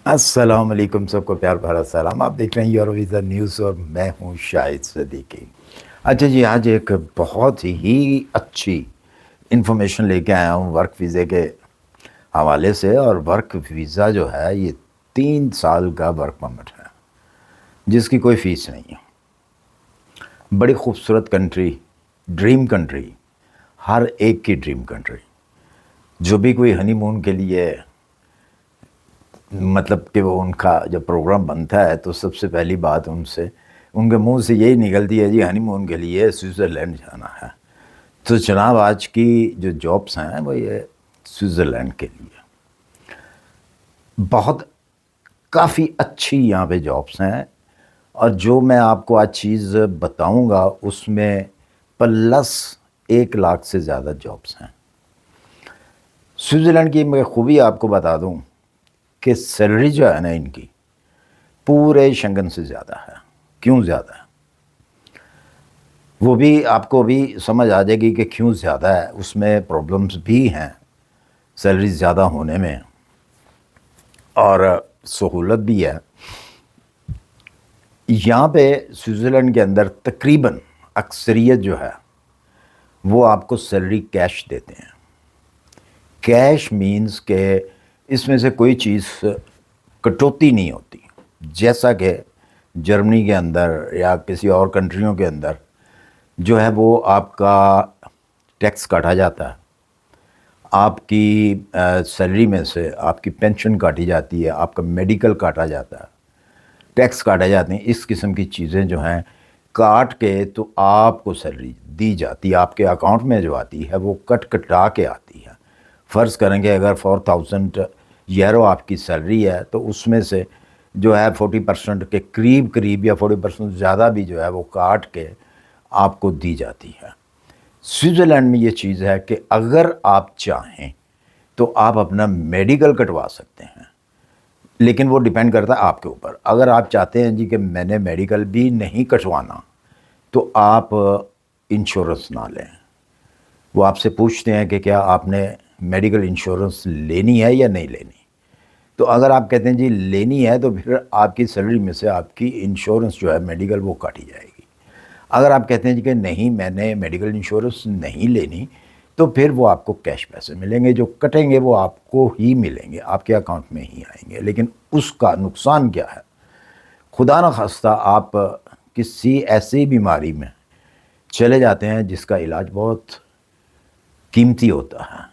السلام علیکم، سب کو پیار بھرا سلام۔ آپ دیکھ رہے ہیں یور ویزا نیوز اور میں ہوں شاہد صدیقی۔ اچھا جی، آج ایک بہت ہی اچھی انفارمیشن لے کے آیا ہوں ورک ویزے کے حوالے سے۔ اور ورک ویزا جو ہے یہ 3 سال کا ورک پرمٹ ہے جس کی کوئی فیس نہیں ہے۔ بڑی خوبصورت کنٹری، ڈریم کنٹری، ہر ایک کی ڈریم کنٹری۔ جو بھی کوئی ہنی مون کے لیے مطلب کہ وہ ان کا جب پروگرام بنتا ہے تو سب سے پہلی بات ان کے منہ سے یہی نکلتی ہے، جی ہنی مون کے لیے سوئٹزرلینڈ جانا ہے۔ تو جناب آج کی جو جابس ہیں وہ یہ سوئٹزرلینڈ کے لیے بہت کافی اچھی یہاں پہ جابس ہیں۔ اور جو میں آپ کو آج چیز بتاؤں گا اس میں پلس 1 لاکھ سے زیادہ جابس ہیں۔ سوئٹزرلینڈ کی میں خوبی آپ کو بتا دوں کہ سیلری جو ہے نا ان کی پورے شنگن سے زیادہ ہے۔ کیوں زیادہ ہے وہ بھی آپ کو بھی سمجھ آ جائے گی کہ کیوں زیادہ ہے۔ اس میں پرابلمس بھی ہیں سیلری زیادہ ہونے میں، اور سہولت بھی ہے۔ یہاں پہ سوئٹزرلینڈ کے اندر تقریباً اکثریت جو ہے وہ آپ کو سیلری کیش دیتے ہیں۔ کیش مینز کہ اس میں سے کوئی چیز کٹوتی نہیں ہوتی، جیسا کہ جرمنی کے اندر یا کسی اور کنٹریوں کے اندر جو ہے وہ آپ کا ٹیکس کاٹا جاتا ہے، آپ کی سیلری میں سے آپ کی پینشن کاٹی جاتی ہے، آپ کا میڈیکل کاٹا جاتا ہے، ٹیکس کاٹے جاتے ہیں۔ اس قسم کی چیزیں جو ہیں کاٹ کے تو آپ کو سیلری دی جاتی ہے، آپ کے اکاؤنٹ میں جو آتی ہے وہ کٹا کے آتی ہے۔ فرض کریں کہ اگر 4000 یورو آپ کی سیلری ہے تو اس میں سے جو ہے 40% کے قریب یا 40% زیادہ بھی جو ہے وہ کاٹ کے آپ کو دی جاتی ہے۔ سوئٹزرلینڈ میں یہ چیز ہے کہ اگر آپ چاہیں تو آپ اپنا میڈیکل کٹوا سکتے ہیں، لیکن وہ ڈیپینڈ کرتا ہے آپ کے اوپر۔ اگر آپ چاہتے ہیں جی کہ میں نے میڈیکل بھی نہیں کٹوانا تو آپ انشورنس نہ لیں۔ وہ آپ سے پوچھتے ہیں کہ کیا آپ نے میڈیکل انشورنس لینی ہے یا نہیں لینی۔ تو اگر آپ کہتے ہیں جی لینی ہے تو پھر آپ کی سیلری میں سے آپ کی انشورنس جو ہے میڈیکل وہ کاٹی جائے گی۔ اگر آپ کہتے ہیں جی کہ نہیں میں نے میڈیکل انشورنس نہیں لینی تو پھر وہ آپ کو کیش پیسے ملیں گے، جو کٹیں گے وہ آپ کو ہی ملیں گے، آپ کے اکاؤنٹ میں ہی آئیں گے۔ لیکن اس کا نقصان کیا ہے؟ خدا نخواستہ آپ کسی ایسی بیماری میں چلے جاتے ہیں جس کا علاج بہت قیمتی ہوتا ہے،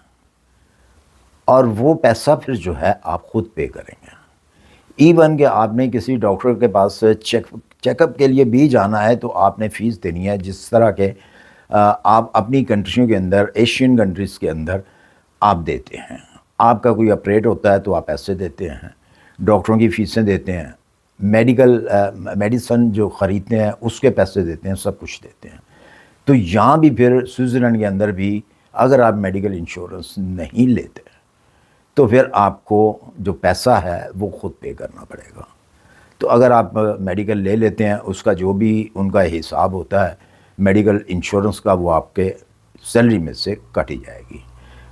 اور وہ پیسہ پھر جو ہے آپ خود پے کریں گے۔ ایون کہ آپ نے کسی ڈاکٹر کے پاس چیک اپ کے لیے بھی جانا ہے تو آپ نے فیس دینی ہے، جس طرح کہ آپ اپنی کنٹریوں کے اندر، ایشین کنٹریز کے اندر آپ دیتے ہیں۔ آپ کا کوئی آپریٹ ہوتا ہے تو آپ پیسے دیتے ہیں، ڈاکٹروں کی فیسیں دیتے ہیں، میڈیسن جو خریدتے ہیں اس کے پیسے دیتے ہیں، سب کچھ دیتے ہیں۔ تو یہاں بھی پھر سوئٹزرلینڈ کے اندر بھی اگر آپ میڈیکل انشورنس نہیں لیتے تو پھر آپ کو جو پیسہ ہے وہ خود پے کرنا پڑے گا۔ تو اگر آپ میڈیکل لے لیتے ہیں اس کا جو بھی ان کا حساب ہوتا ہے میڈیکل انشورنس کا وہ آپ کے سیلری میں سے کاٹی جائے گی،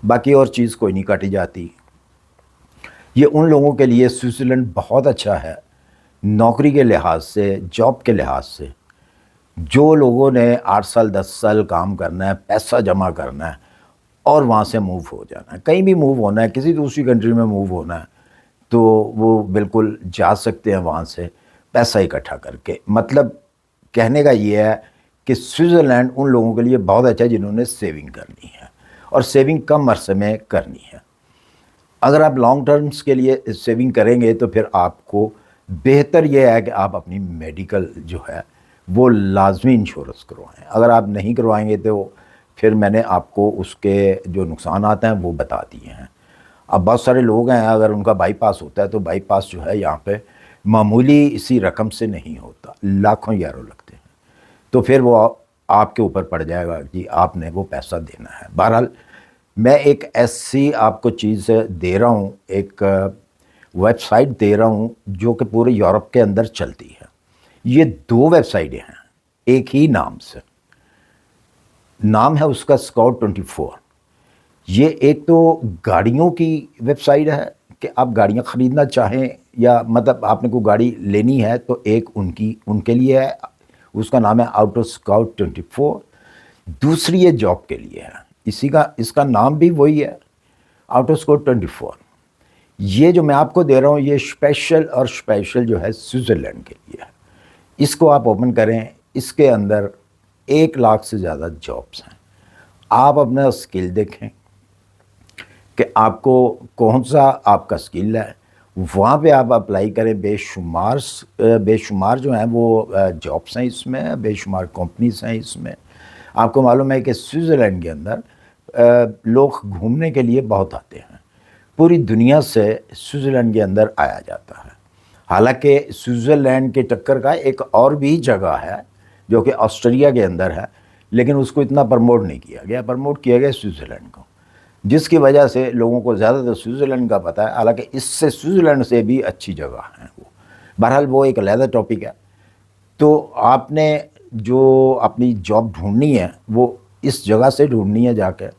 باقی اور چیز کوئی نہیں کاٹی جاتی۔ یہ ان لوگوں کے لیے سوئٹزرلینڈ بہت اچھا ہے نوکری کے لحاظ سے، جاب کے لحاظ سے۔ جو لوگوں نے 8 سال 10 سال کام کرنا ہے، پیسہ جمع کرنا ہے اور وہاں سے موو ہو جانا ہے، کہیں بھی موو ہونا ہے، کسی دوسری کنٹری میں موو ہونا ہے تو وہ بالکل جا سکتے ہیں وہاں سے پیسہ اکٹھا کر کے۔ مطلب کہنے کا یہ ہے کہ سوئٹزرلینڈ ان لوگوں کے لیے بہت اچھا ہے جنہوں نے سیونگ کرنی ہے، اور سیونگ کم عرصے میں کرنی ہے۔ اگر آپ لانگ ٹرمز کے لیے سیونگ کریں گے تو پھر آپ کو بہتر یہ ہے کہ آپ اپنی میڈیکل جو ہے وہ لازمی انشورنس کروائیں۔ اگر آپ نہیں کروائیں گے تو پھر میں نے آپ کو اس کے جو نقصانات ہیں وہ بتا دیے ہیں۔ اب بہت سارے لوگ ہیں اگر ان کا بائی پاس ہوتا ہے تو بائی پاس جو ہے یہاں پہ معمولی اسی رقم سے نہیں ہوتا، لاکھوں یورو لگتے ہیں، تو پھر وہ آپ کے اوپر پڑ جائے گا کہ آپ نے وہ پیسہ دینا ہے۔ بہرحال میں ایک ایسی آپ کو چیز دے رہا ہوں، ایک ویب سائٹ دے رہا ہوں جو کہ پورے یورپ کے اندر چلتی ہے۔ یہ 2 ویب سائٹیں ہیں ایک ہی نام سے، نام ہے اس کا Scout24۔ یہ ایک تو گاڑیوں کی ویب سائٹ ہے کہ آپ گاڑیاں خریدنا چاہیں یا مطلب آپ نے کوئی گاڑی لینی ہے تو ایک ان کے لیے ہے، اس کا نام ہے آٹو اسکاؤٹ 24، دوسری یہ جاب کے لیے ہے، اس کا نام بھی وہی ہے، آٹو اسکاؤٹ 24۔ یہ جو میں آپ کو دے رہا ہوں یہ اسپیشل جو ہے سوئٹزرلینڈ کے لیے ہے۔ اس کو آپ اوپن کریں، اس کے اندر 1 لاکھ سے زیادہ جابس ہیں۔ آپ اپنا اسکل دیکھیں کہ آپ کو کون سا آپ کا اسکل ہے، وہاں پہ آپ اپلائی کریں۔ بے شمار جو ہیں وہ جابس ہیں اس میں، بے شمار کمپنیز ہیں اس میں۔ آپ کو معلوم ہے کہ سوئٹزرلینڈ کے اندر لوگ گھومنے کے لیے بہت آتے ہیں، پوری دنیا سے سوئٹزرلینڈ کے اندر آیا جاتا ہے۔ حالانکہ سوئٹزرلینڈ کے ٹکر کا ایک اور بھی جگہ ہے جو کہ آسٹریلیا کے اندر ہے، لیکن اس کو اتنا پرموٹ نہیں کیا گیا، پرموٹ کیا گیا سوئٹزرلینڈ کو، جس کی وجہ سے لوگوں کو زیادہ تر سوئٹزرلینڈ کا پتہ ہے، حالانکہ اس سے سوئٹزرلینڈ سے بھی اچھی جگہ ہیں وہ۔ بہرحال وہ ایک علیحدہ ٹاپک ہے۔ تو آپ نے جو اپنی جاب ڈھونڈنی ہے وہ اس جگہ سے ڈھونڈنی ہے، جا کے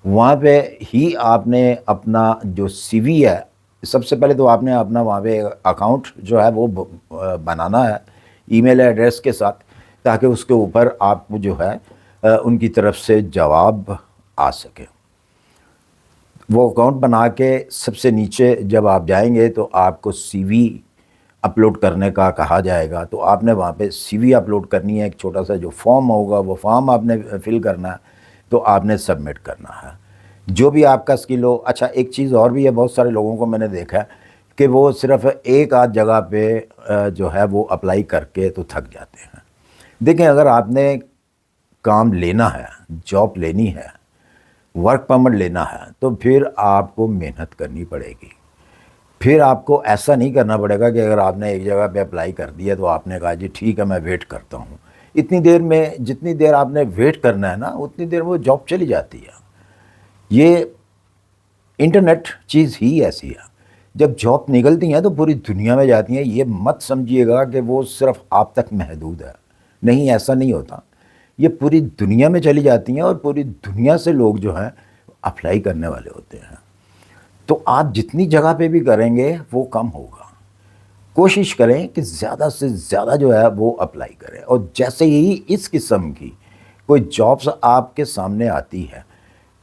وہاں پہ ہی آپ نے اپنا جو سی وی ہے، سب سے پہلے تو آپ نے اپنا وہاں پہ اکاؤنٹ جو ہے وہ بنانا ہے ای میل ایڈریس کے ساتھ، تاکہ اس کے اوپر آپ کو جو ہے ان کی طرف سے جواب آ سکے۔ وہ اکاؤنٹ بنا کے سب سے نیچے جب آپ جائیں گے تو آپ کو سی وی اپلوڈ کرنے کا کہا جائے گا، تو آپ نے وہاں پہ سی وی اپلوڈ کرنی ہے۔ ایک چھوٹا سا جو فارم ہوگا وہ فارم آپ نے فل کرنا ہے، تو آپ نے سبمٹ کرنا ہے جو بھی آپ کا اسکل ہو۔ اچھا ایک چیز اور بھی ہے، بہت سارے لوگوں کو میں نے دیکھا ہے کہ وہ صرف ایک آدھ جگہ پہ جو ہے وہ اپلائی کر کے تو تھک جاتے ہیں۔ دیکھیں، اگر آپ نے کام لینا ہے، جاب لینی ہے، ورک پرمٹ لینا ہے، تو پھر آپ کو محنت کرنی پڑے گی۔ پھر آپ کو ایسا نہیں کرنا پڑے گا کہ اگر آپ نے ایک جگہ پہ اپلائی کر دیا تو آپ نے کہا جی ٹھیک ہے میں ویٹ کرتا ہوں۔ اتنی دیر میں جتنی دیر آپ نے ویٹ کرنا ہے نا، اتنی دیر وہ جاب چلی جاتی ہے۔ یہ انٹرنیٹ چیز ہی ایسی ہے، جب جاب نکلتی ہیں تو پوری دنیا میں جاتی ہیں۔ یہ مت سمجھیے گا کہ وہ صرف آپ تک محدود ہے، نہیں، ایسا نہیں ہوتا۔ یہ پوری دنیا میں چلی جاتی ہیں اور پوری دنیا سے لوگ جو ہیں اپلائی کرنے والے ہوتے ہیں۔ تو آپ جتنی جگہ پہ بھی کریں گے وہ کم ہوگا۔ کوشش کریں کہ زیادہ سے زیادہ جو ہے وہ اپلائی کریں، اور جیسے ہی اس قسم کی کوئی جابس آپ کے سامنے آتی ہے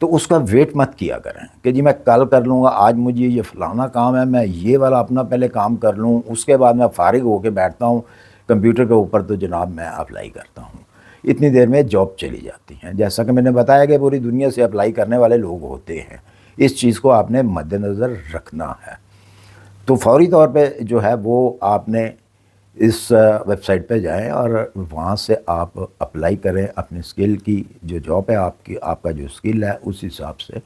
تو اس کا ویٹ مت کیا کریں کہ جی میں کل کر لوں گا، آج مجھے یہ فلانا کام ہے، میں یہ والا اپنا پہلے کام کر لوں، اس کے بعد میں فارغ ہو کے بیٹھتا ہوں کمپیوٹر کے اوپر تو جناب میں اپلائی کرتا ہوں۔ اتنی دیر میں جاب چلی جاتی ہیں۔ جیسا کہ میں نے بتایا کہ پوری دنیا سے اپلائی کرنے والے لوگ ہوتے ہیں، اس چیز کو آپ نے مد نظر رکھنا ہے۔ تو فوری طور پہ جو ہے وہ آپ نے اس ویب سائٹ پہ جائیں اور وہاں سے آپ اپلائی کریں اپنے اسکل کی، جو جاب ہے آپ کا جو اسکل ہے اس حساب سے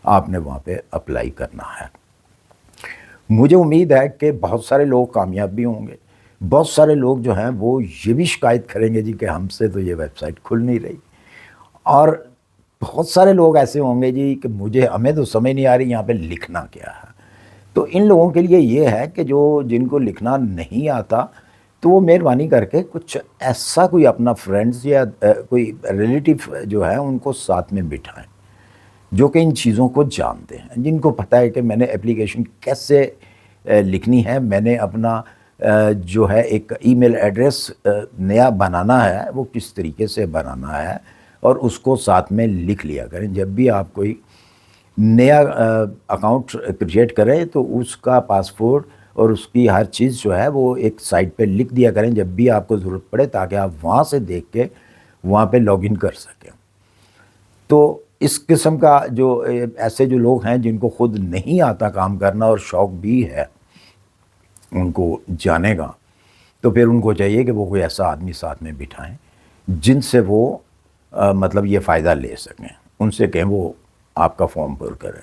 آپ نے وہاں پہ اپلائی کرنا ہے۔ مجھے امید ہے کہ بہت سارے لوگ کامیاب بھی ہوں گے۔ بہت سارے لوگ جو ہیں وہ یہ بھی شکایت کریں گے جی کہ ہم سے تو یہ ویب سائٹ کھل نہیں رہی، اور بہت سارے لوگ ایسے ہوں گے جی کہ ہمیں تو سمجھ نہیں آ رہی یہاں پہ لکھنا کیا ہے۔ تو ان لوگوں کے لیے یہ ہے کہ جن کو لکھنا نہیں آتا تو وہ مہربانی کر کے کچھ ایسا کوئی اپنا فرینڈز یا کوئی ریلیٹیو جو ہے ان کو ساتھ میں بٹھائیں جو کہ ان چیزوں کو جانتے ہیں، جن کو پتہ ہے کہ میں نے اپلیکیشن کیسے لکھنی ہے، میں نے اپنا جو ہے ایک ای میل ایڈریس نیا بنانا ہے وہ کس طریقے سے بنانا ہے، اور اس کو ساتھ میں لکھ لیا کریں۔ جب بھی آپ کوئی نیا اکاؤنٹ کریٹ کریں تو اس کا پاسورڈ اور اس کی ہر چیز جو ہے وہ ایک سائٹ پہ لکھ دیا کریں جب بھی آپ کو ضرورت پڑے، تاکہ آپ وہاں سے دیکھ کے وہاں پہ لاگ ان کر سکیں۔ تو اس قسم کا جو ایسے جو لوگ ہیں جن کو خود نہیں آتا کام کرنا اور شوق بھی ہے ان کو جانے گا، تو پھر ان کو چاہیے کہ وہ کوئی ایسا آدمی ساتھ میں بٹھائیں جن سے وہ مطلب یہ فائدہ لے سکیں، ان سے کہیں وہ آپ کا فارم پر کریں۔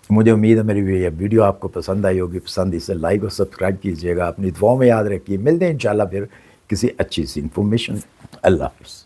مجھے امید ہے میری یہ ویڈیو آپ کو پسند آئی ہوگی۔ پسند اسے لائک اور سبسکرائب کیجیے گا، اپنی دعاؤں میں یاد رکھیے۔ ملتے ہیں انشاءاللہ پھر کسی اچھی سی انفارمیشن۔ اللہ حافظ۔